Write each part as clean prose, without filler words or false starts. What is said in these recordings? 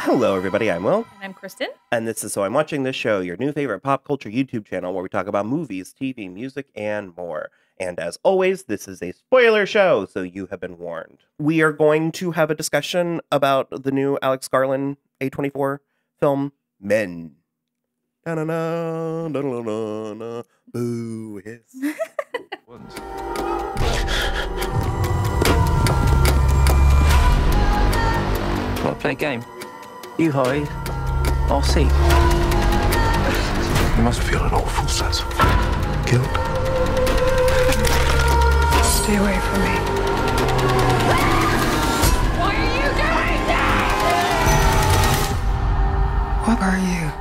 Hello, everybody. I'm Will. And I'm Kristen. And this is So I'm Watching This Show, your new favorite pop culture YouTube channel where we talk about movies, TV, music, and more. And as always, this is a spoiler show, so you have been warned. We are going to have a discussion about the new Alex Garland A24 film, Men. Da-na-na, da-na-na-na, boo, hiss. Want to play a game? You hide, I'll seek. You must feel an awful sense of guilt. Stay away from me. Why are you doing that? What are you?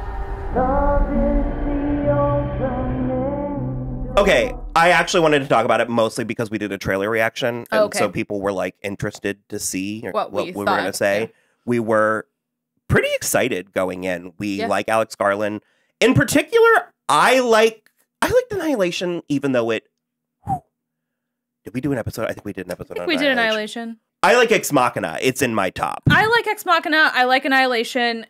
Okay, I actually wanted to talk about it mostly because we did a trailer reaction. And Okay. so people were like interested to see What we were going to thought, say. yeah. We were pretty excited going in. We Yeah. like Alex Garland. In particular, I liked Annihilation, even though it... Did we do an episode? I think we did an episode on We did Annihilation. Annihilation. I like Ex Machina. It's in my top. I like Ex Machina. I like Annihilation.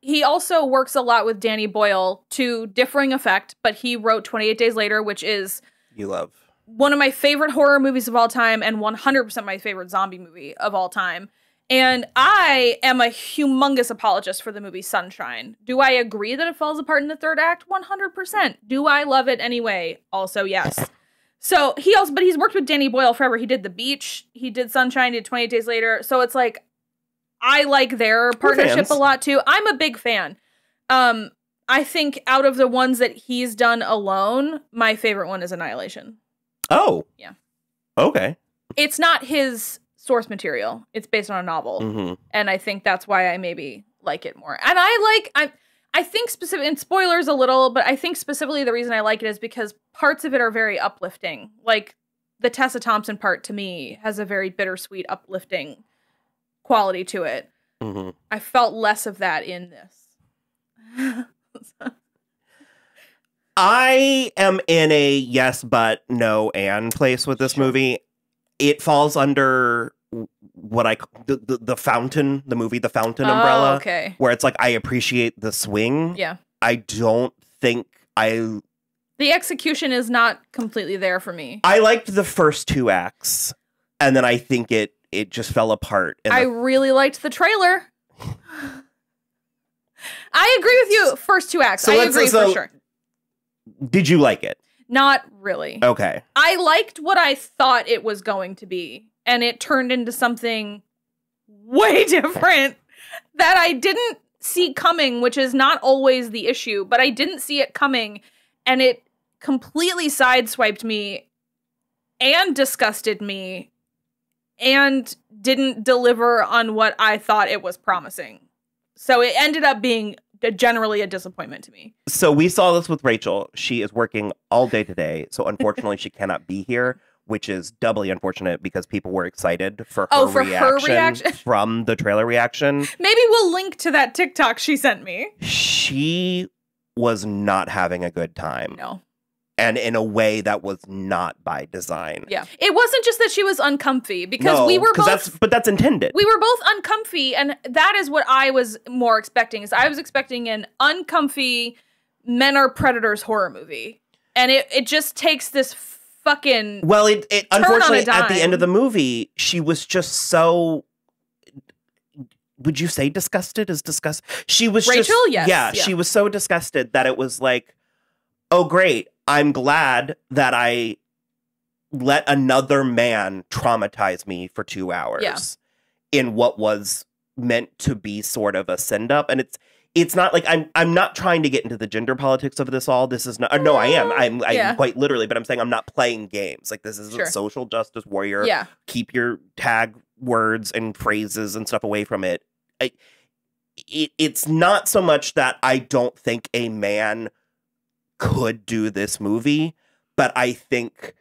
He also works a lot with Dany Boyle to differing effect, but he wrote 28 Days Later, which is You love. one of my favorite horror movies of all time and 100% my favorite zombie movie of all time. And I am a humongous apologist for the movie Sunshine. Do I agree that it falls apart in the third act? 100%. Do I love it anyway? Also, yes. So but he's worked with Dany Boyle forever. He did The Beach. He did Sunshine. He did 28 Days Later. So it's like, I like their partnership fans. a lot too. I'm a big fan. I think out of the ones that he's done alone, my favorite one is Annihilation. Oh. Yeah. Okay. It's not his source material. It's based on a novel. Mm-hmm. And I think that's why I maybe like it more. And I think specific, and spoilers a little, but I think specifically the reason I like it is because parts of it are very uplifting. Like the Tessa Thompson part to me has a very bittersweet, uplifting quality to it. Mm-hmm. I felt less of that in this. I am in a yes, but no, and place with this movie. It falls under what the Fountain, the movie The Fountain umbrella. Okay. Where it's like, I appreciate the swing. Yeah. I don't think The execution is not completely there for me. I liked the first two acts, and then I think it just fell apart. I really liked the trailer. I agree with you. First two acts. So I let's- agree so- for sure. Did you like it? Not really. Okay. I liked what I thought it was going to be, and it turned into something way different that I didn't see coming, which is not always the issue, but I didn't see it coming, and it completely sideswiped me and disgusted me and didn't deliver on what I thought it was promising. So it ended up being generally a disappointment to me. So we saw this with Rachel. She is working all day today, so unfortunately she cannot be here, which is doubly unfortunate because people were excited for her, reaction from the trailer reaction. Maybe we'll link to that TikTok she sent me. She was not having a good time. No. And in a way that was not by design. Yeah. It wasn't just that she was uncomfy, because No, we were 'cause both... but that's intended. We were both uncomfy, and that is what I was more expecting. Is I was expecting an uncomfy men are predators horror movie. And it just takes this fucking... Well, it on a unfortunately, at the dime. end of the movie, she was just so... Would you say disgusted? Is disgust? She was Rachel? just... Yes. Yeah, Yeah. she was so disgusted that it was like, oh, great. I'm glad that I let another man traumatize me for 2 hours in what was meant to be sort of a send up. And it's not like I'm not trying to get into the gender politics of this all. This is not, no, I am. I'm quite literally, but I'm saying I'm not playing games. Like, this isn't social justice warrior. Yeah. Keep your tag words and phrases and stuff away from it. It's not so much that I don't think a man could do this movie, but I think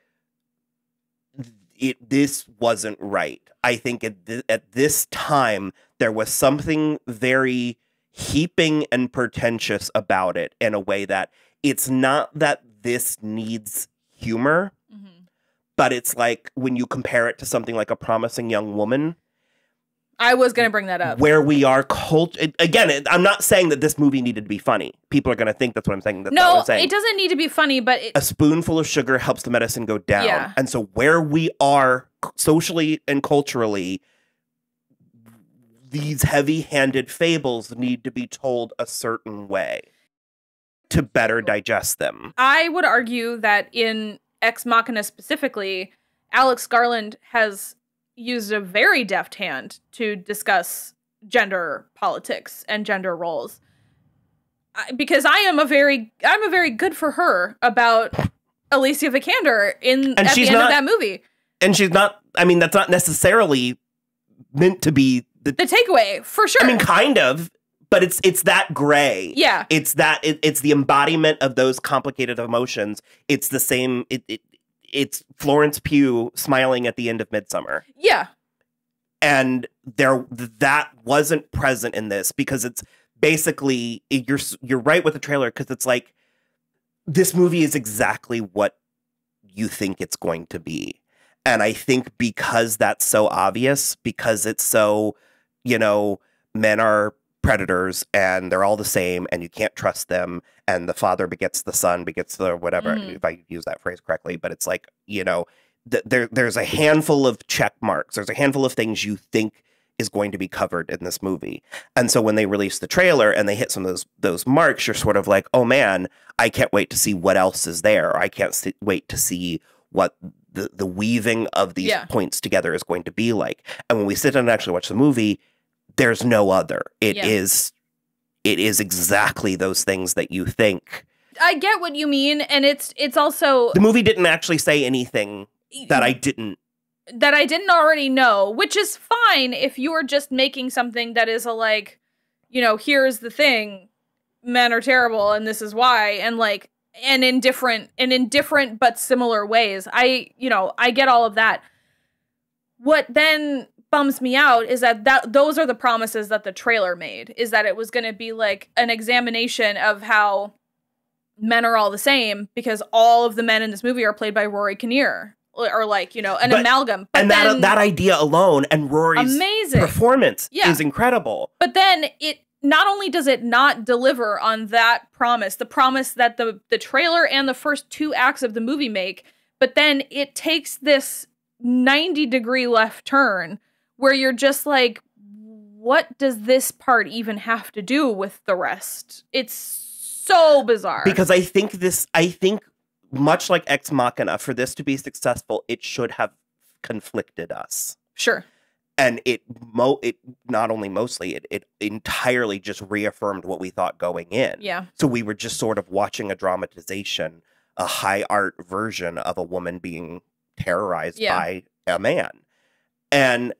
this wasn't right. I think at this time there was something very heaping and pretentious about it in a way that it's not that this needs humor, but it's like when you compare it to something like A Promising Young Woman, I was going to bring that up. Where we are again, I'm not saying that this movie needed to be funny. People are going to think that's what I'm saying. That's not what I'm saying. It doesn't need to be funny, but a spoonful of sugar helps the medicine go down. Yeah. And so where we are socially and culturally, these heavy-handed fables need to be told a certain way to better digest them. I would argue that in Ex Machina specifically, Alex Garland has used a very deft hand to discuss gender politics and gender roles. Because I'm a very good for her about Alicia Vikander at the end of that movie. And she's not, I mean, that's not necessarily meant to be the takeaway, for sure. I mean, kind of, but it's that gray. Yeah. It's the embodiment of those complicated emotions. It's the same, it's Florence Pugh smiling at the end of Midsummer. Yeah. And that wasn't present in this because it's basically, you're right with the trailer, because it's like, this movie is exactly what you think it's going to be. And I think because that's so obvious, because it's so, men are predators and they're all the same and you can't trust them, and the father begets the son, begets the whatever, if I use that phrase correctly, but it's like, there's a handful of check marks. There's a handful of things you think is going to be covered in this movie. And so when they release the trailer and they hit some of those marks, you're sort of like, oh man, I can't wait to see what else is there. I can't wait to see what the weaving of these points together is going to be like. And when we sit down and actually watch the movie, there's no other. It is exactly those things that you think. I get what you mean, and it's also, the movie didn't actually say anything that I didn't already know, which is fine if you are just making something that is here's the thing, men are terrible and this is why, and in different but similar ways. I get all of that. What then bums me out is that those are the promises that the trailer made, is that it was going to be like an examination of how men are all the same because all of the men in this movie are played by Rory Kinnear, or an amalgam. But and then, that idea alone, and Rory's amazing performance is incredible. But then it not only does it not deliver on that promise, the promise that the trailer and the first 2 acts of the movie make, but then it takes this 90-degree left turn where you're just like, what does this part even have to do with the rest? It's so bizarre. Because I think much like Ex Machina, for this to be successful, it should have conflicted us. Sure. And it not only mostly, it entirely just reaffirmed what we thought going in. Yeah. So we were just sort of watching a dramatization, a high art version of a woman being terrorized by a man. And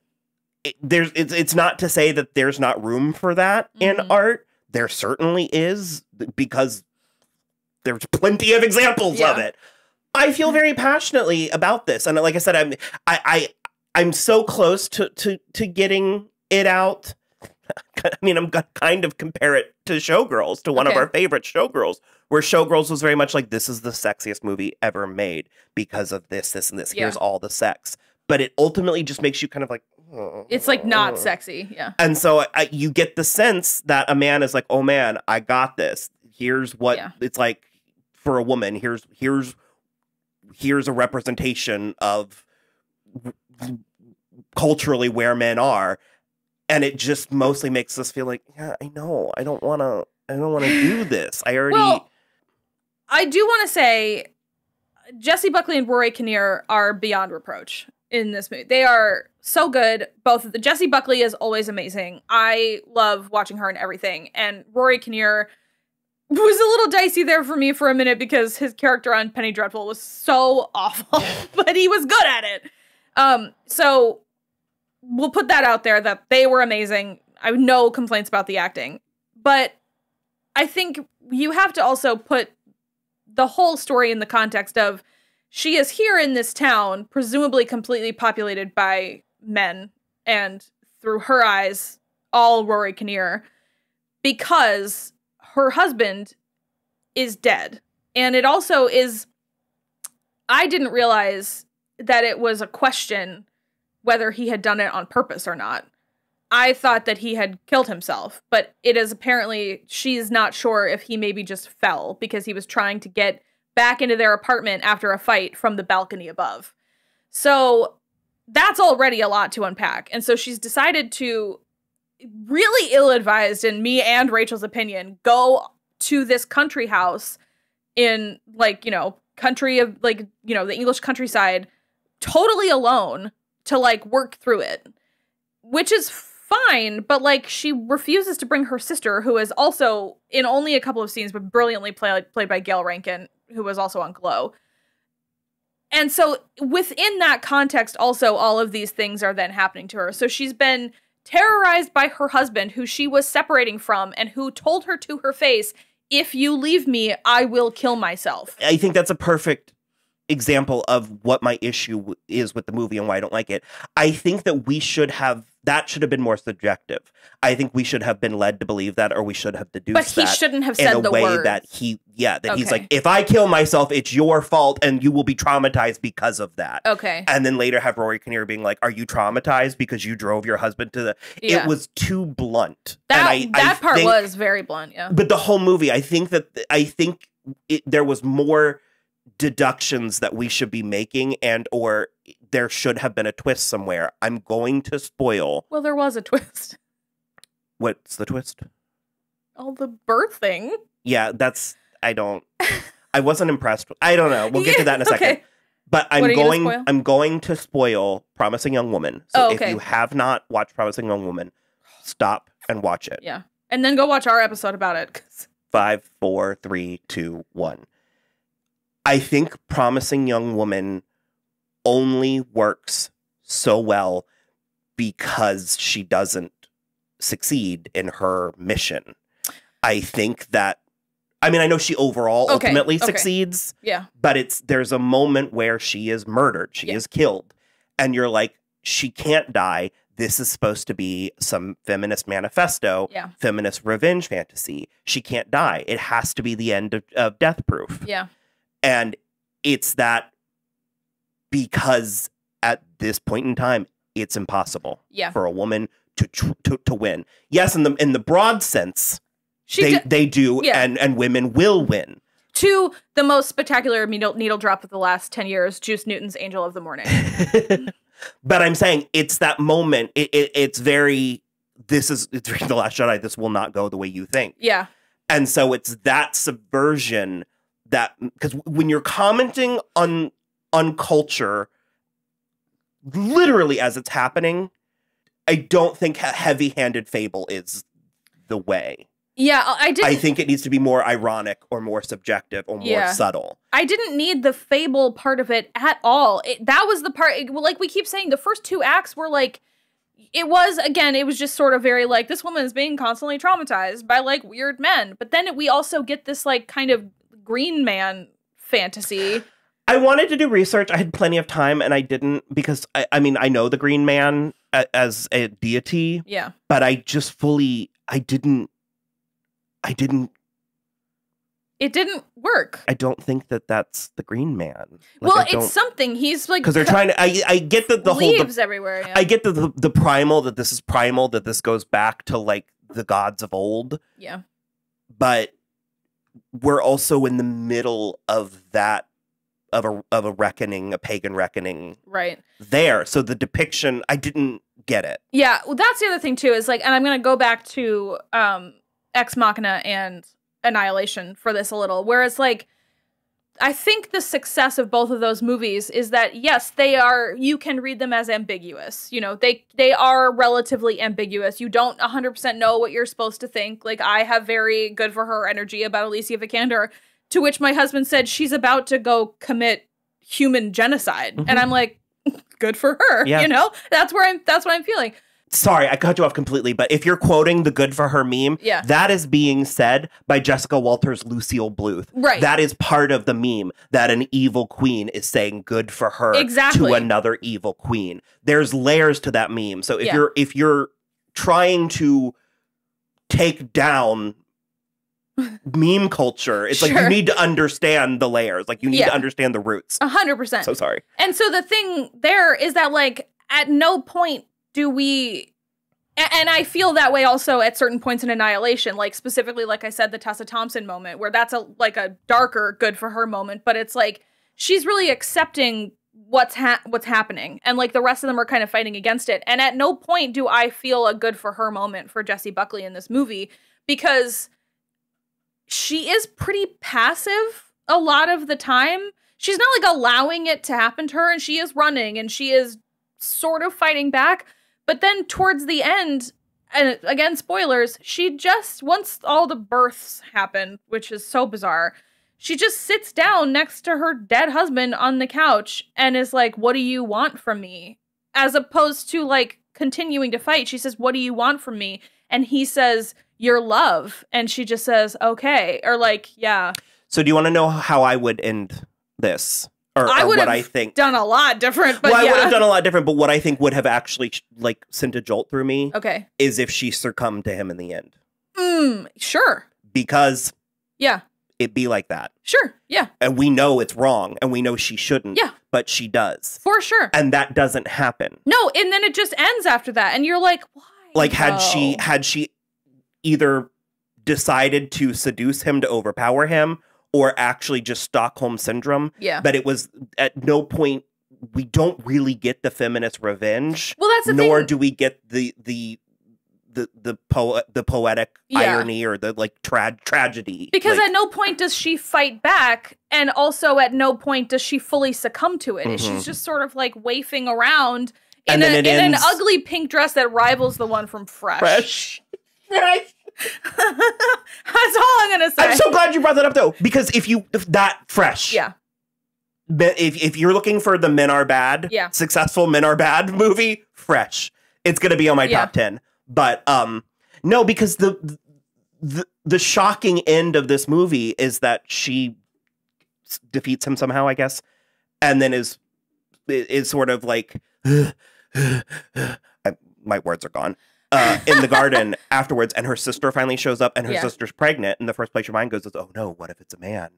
it's not to say that there's not room for that in art. There certainly is, because there's plenty of examples of it. I feel very passionately about this, and like I said, I'm so close to getting it out. I mean, I'm gonna kind of compare it to Showgirls, to one of our favorite Showgirls, where Showgirls was very much like, this is the sexiest movie ever made because of this, and this. Here's all the sex. But it ultimately just makes you kind of like, it's like not sexy. Yeah. And so you get the sense that a man is like, oh man, I got this. Here's what it's like for a woman. Here's a representation of culturally where men are. And it just mostly makes us feel like, yeah, I know. I don't want to do this. I already. Well, I do want to say Jessie Buckley and Rory Kinnear are beyond reproach in this movie. They are so good. Both of the Jessie Buckley is always amazing. I love watching her in everything. And Rory Kinnear was a little dicey there for me for a minute because his character on Penny Dreadful was so awful, but he was good at it. So we'll put that out there that they were amazing. I have no complaints about the acting, but I think you have to also put the whole story in the context of, she is here in this town, presumably completely populated by men, and through her eyes, all Rory Kinnear, because her husband is dead. And it also is, I didn't realize that it was a question whether he had done it on purpose or not. I thought that he had killed himself, but it is apparently she's not sure if he maybe just fell because he was trying to get back into their apartment after a fight from the balcony above. So that's already a lot to unpack. And so she's decided to, really ill-advised in me and Rachel's opinion, go to this country house in, like, you know, country of, like, you know, the English countryside, totally alone to, like, work through it. Which is fine, but, like, she refuses to bring her sister, who is also in only a couple of scenes, but brilliantly played by Gail Rankin, who was also on Glow. And so within that context, also, all of these things are then happening to her. So she's been terrorized by her husband, who she was separating from, and who told her to her face, if you leave me, I will kill myself. I think that's a perfect example of what my issue is with the movie and why I don't like it. I think that that should have been more subjective. I think we should have been led to believe that, or we should have deduced that. But he shouldn't have said the words. That he's like, if I kill myself, it's your fault and you will be traumatized because of that. Okay. And then later have Rory Kinnear being like, are you traumatized because you drove your husband to the... Yeah. It was too blunt. That part was very blunt, yeah. But the whole movie, I think there was more deductions that we should be making, and or there should have been a twist somewhere. I'm going to spoil. Well, there was a twist. What's the twist? Oh, the birthing. Yeah, I wasn't impressed. I don't know. We'll get to that in a second. Okay. But I'm going to spoil Promising Young Woman. So if you have not watched Promising Young Woman, stop and watch it. Yeah. And then go watch our episode about it. 5, 4, 3, 2, 1. I think Promising Young Woman only works so well because she doesn't succeed in her mission. I think that, I mean, I know she overall ultimately succeeds. Yeah. But there's a moment where she is murdered. She is killed. And you're like, she can't die. This is supposed to be some feminist manifesto, feminist revenge fantasy. She can't die. It has to be the end of Death Proof. Yeah. And it's that because at this point in time, it's impossible for a woman to win. Yes, in the broad sense, they do, and women will win. To the most spectacular needle drop of the last 10 years, Juice Newton's Angel of the Morning. But I'm saying it's that moment. It's very, it's The Last Jedi. This will not go the way you think. Yeah. And so it's that subversion that, because when you're commenting on culture, literally as it's happening, I don't think heavy-handed fable is the way. Yeah, I think it needs to be more ironic or more subjective or more subtle. I didn't need the fable part of it at all. That was the part, like we keep saying, the first two acts were like, it was just sort of very like, this woman is being constantly traumatized by like weird men. But then we also get this like kind of Green Man fantasy. I wanted to do research. I had plenty of time and I didn't, because I mean, I know the Green Man as a deity. Yeah. But I just it didn't work. I don't think that that's the Green Man. Well, it's something. He's like, because they're trying to. I get that the whole leaves everywhere. Yeah. I get the primal, that this is primal, that this goes back to like the gods of old. Yeah, but we're also in the middle of that of a reckoning, a pagan reckoning, right there. So the depiction, I didn't get it. Yeah, well, that's the other thing too. Is like, and I'm gonna go back to Ex Machina and Annihilation for this a little, where it's like, I think the success of both of those movies is that, yes, you can read them as ambiguous. You know, they are relatively ambiguous. You don't 100% know what you're supposed to think. Like, I have very good for her energy about Alicia Vikander, to which my husband said she's about to go commit human genocide. Mm-hmm. And I'm like, good for her. Yeah. You know, that's what I'm feeling. Sorry, I cut you off completely, but if you're quoting the good for her meme, that is being said by Jessica Walter's Lucille Bluth. Right. That is part of the meme, that an evil queen is saying good for her to another evil queen. There's layers to that meme. So if you're trying to take down meme culture, it's like you need to understand the layers. Like you need to understand the roots. 100%. So sorry. And so the thing there is that, like, at no point do we And I feel that way also at certain points in Annihilation, like specifically, like I said, the Tessa Thompson moment, where that's a darker good for her moment, but it's like she's really accepting what's happening, and like the rest of them are kind of fighting against it. And at no point do I feel a good for her moment for Jessie Buckley in this movie, because she is pretty passive a lot of the time. She's not like allowing it to happen to her, and she is running and she is sort of fighting back. But then towards the end, and again, spoilers, she just, once all the births happen, which is so bizarre, she just sits down next to her dead husband on the couch and is like, what do you want from me? As opposed to like continuing to fight, she says, what do you want from me? And he says, your love. And she just says, okay. Or like, yeah. So do you want to know how I would end this? Or what I think done a lot different. But I would have done a lot different, but what I think would have actually like sent a jolt through me is if she succumbed to him in the end. Sure. Because yeah, it'd be like that. Sure. Yeah. And we know it's wrong and we know she shouldn't. Yeah. But she does. For sure. And that doesn't happen. No, and then it just ends after that. And you're like, why? Like had she either decided to seduce him to overpower him, or actually just Stockholm syndrome. Yeah. But it was at no point, we don't really get the feminist revenge. Well, that's the nor thing. do we get the poetic irony or the like tragedy. Because like, at no point does she fight back, and also at no point does she fully succumb to it. Mm-hmm. She's just sort of like wafing around in an ugly pink dress that rivals the one from Fresh. Fresh. That's all I'm gonna say. I'm so glad you brought that up though, because if that Fresh, yeah. If you're looking for the men are bad, successful men are bad movie, Fresh, it's gonna be on my top 10. But no, because the shocking end of this movie is that she defeats him somehow, I guess, and then is sort of like my words are gone. In the garden afterwards, and her sister finally shows up, and her sister's pregnant, and the first place your mind goes is, oh no, what if it's a man?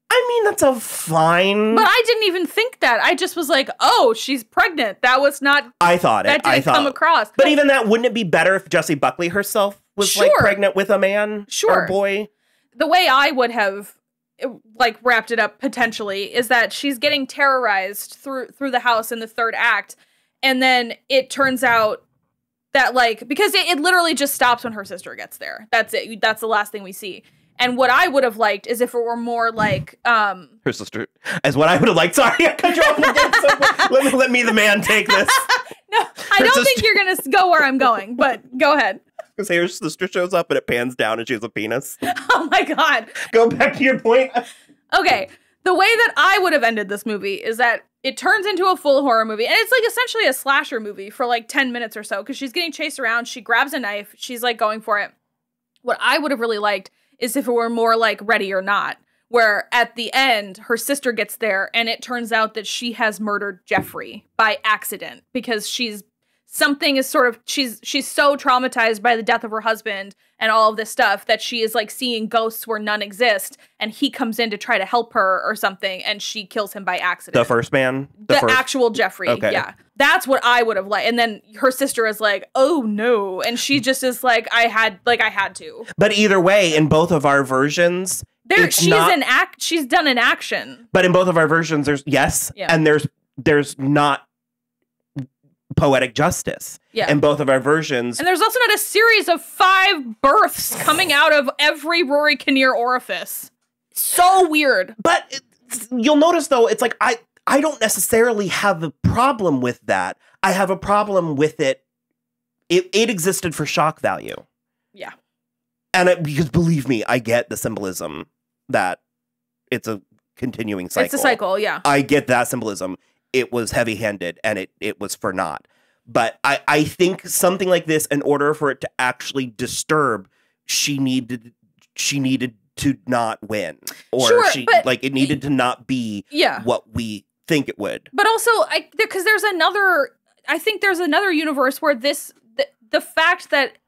I mean, that's a fine... But I didn't even think that. I just was like, oh, she's pregnant. That was not... I thought it. That didn't come across. But even that, wouldn't it be better if Jessie Buckley herself was like pregnant with a man or boy? The way I would have like wrapped it up potentially is that she's getting terrorized through the house in the third act, and then it turns out that, like, because it literally just stops when her sister gets there. That's it. That's the last thing we see. And what I would have liked is if it were more like... her sister... As what I would have liked. Sorry, I cut you off again. So let me, the man, take this. No, I don't think you're going to go where I'm going, but go ahead. Because her sister shows up and it pans down and she has a penis. Oh my God. Go back to your point. Okay. The way that I would have ended this movie is that it turns into a full horror movie. And it's like essentially a slasher movie for like 10 minutes or so, because she's getting chased around. She grabs a knife. She's like going for it. What I would have really liked is if it were more like Ready or Not, where at the end, her sister gets there and it turns out that she has murdered Jeffrey by accident, because she's so traumatized by the death of her husband and all of this stuff that she is like seeing ghosts where none exist, and he comes in to try to help her or something, and she kills him by accident. The first man? The actual Jeffrey, yeah. That's what I would have liked. And then her sister is like, oh no. And she just is like, I had to. But either way, in both of our versions, she's done an action. But in both of our versions, and there's not poetic justice. Yeah. In both of our versions. And there's also not a series of 5 births coming out of every Rory Kinnear orifice. So weird. But you'll notice though, it's like I don't necessarily have a problem with that. I have a problem with it. It existed for shock value. Yeah. And because believe me, I get the symbolism that it's a continuing cycle. It's a cycle, yeah. I get that symbolism. It was heavy-handed and it was for naught. But I think something like this, in order for it to actually disturb, she needed to not win. Or it needed to not be what we think it would. But also, because there's another universe where the fact that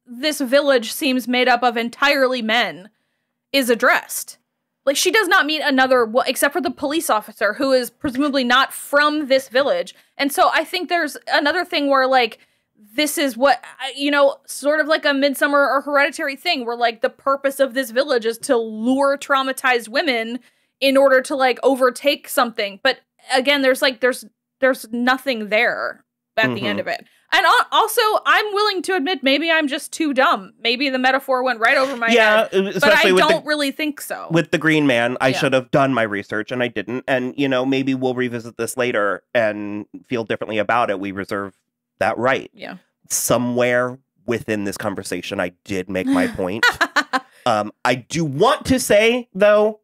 this village seems made up of entirely men is addressed. Like, she does not meet another, except for the police officer, who is presumably not from this village. And so I think there's another thing where, like, this is what, sort of like a Midsummer or Hereditary thing where like the purpose of this village is to lure traumatized women in order to like overtake something. But again, there's nothing there at the end of it. And also, I'm willing to admit maybe I'm just too dumb. Maybe the metaphor went right over my head. But I don't really think so. With the Green Man, I should have done my research, and I didn't. And, maybe we'll revisit this later and feel differently about it. We reserve that right. Yeah. Somewhere within this conversation, I did make my point. I do want to say, though,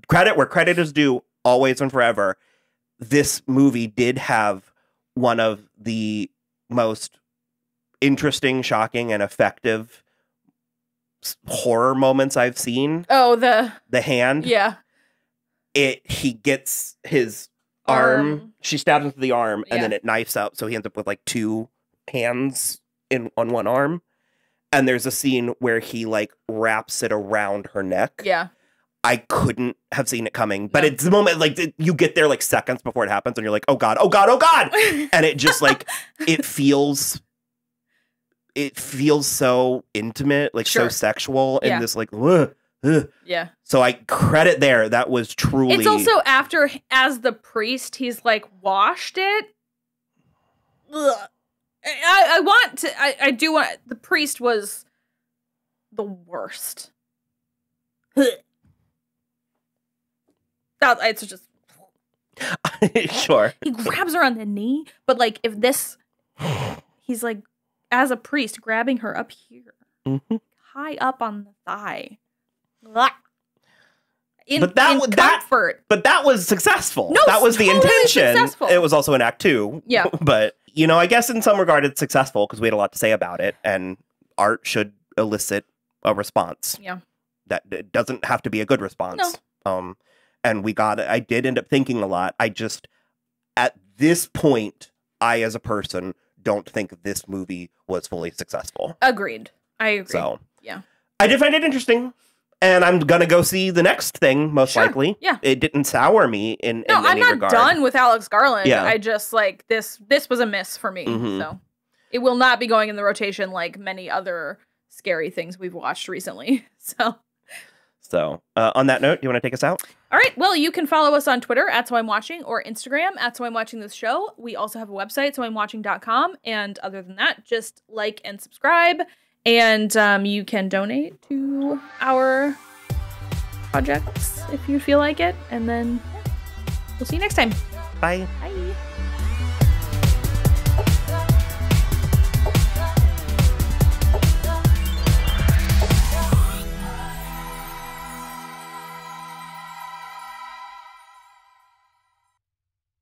credit where credit is due, always and forever. This movie did have one of the most interesting, shocking, and effective horror moments I've seen. Oh, the hand. Yeah. He gets his arm. She stabs him through the arm, and then it knifes out, so he ends up with like two hands on one arm. And there's a scene where he like wraps it around her neck. Yeah. I couldn't have seen it coming, but it's the moment like you get there like seconds before it happens, and you're like, oh God, oh God, oh God. And it just like, it feels so intimate, like so sexual, and this like, yeah. So I credit there. That was truly. It's also after, as the priest, he's like washed it. Ugh. I do want, the priest was the worst. It's just sure. He grabs her on the knee, but like he's like, as a priest, grabbing her up here, high up on the thigh. But that was successful. No, that was the totally intention. Successful. It was also in Act 2. Yeah. But I guess in some regard it's successful because we had a lot to say about it, and art should elicit a response. Yeah. That it doesn't have to be a good response. No. And we got it. I did end up thinking a lot. I just, at this point, I as a person don't think this movie was fully successful. Agreed. I agree. So, yeah. I did find it interesting. And I'm going to go see the next thing, most likely. Yeah. It didn't sour me in any regard. No, I'm not done with Alex Garland. Yeah. I just, like, this was a miss for me. So, it will not be going in the rotation like many other scary things we've watched recently. So, on that note, do you want to take us out? All right. Well, you can follow us on Twitter at So I'm Watching or Instagram at So I'm Watching This Show. We also have a website, soimwatching.com. And other than that, just like and subscribe. And you can donate to our projects if you feel like it. And then we'll see you next time. Bye. Bye.